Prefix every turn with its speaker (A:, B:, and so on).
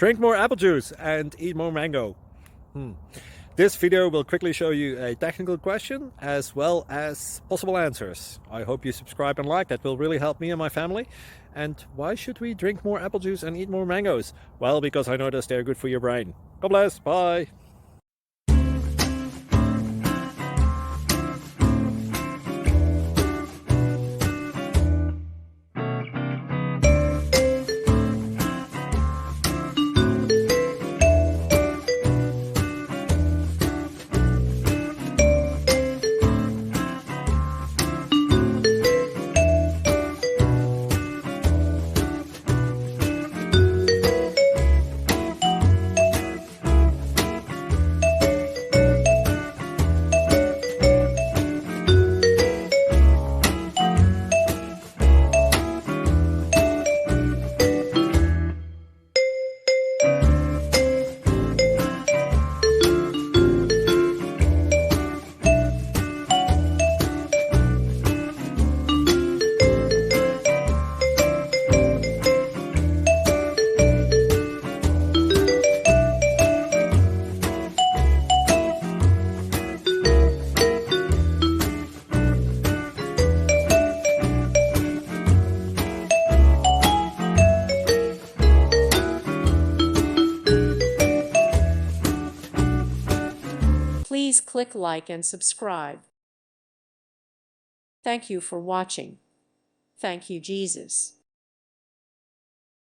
A: Drink more apple juice and eat more mango. This video will quickly show you a technical question as well as possible answers. I hope you subscribe and like, that will really help me and my family. And why should we drink more apple juice and eat more mangoes? Well, because I noticed they're good for your brain. God bless, bye!
B: Please click like and subscribe. Thank you for watching. Thank you, Jesus.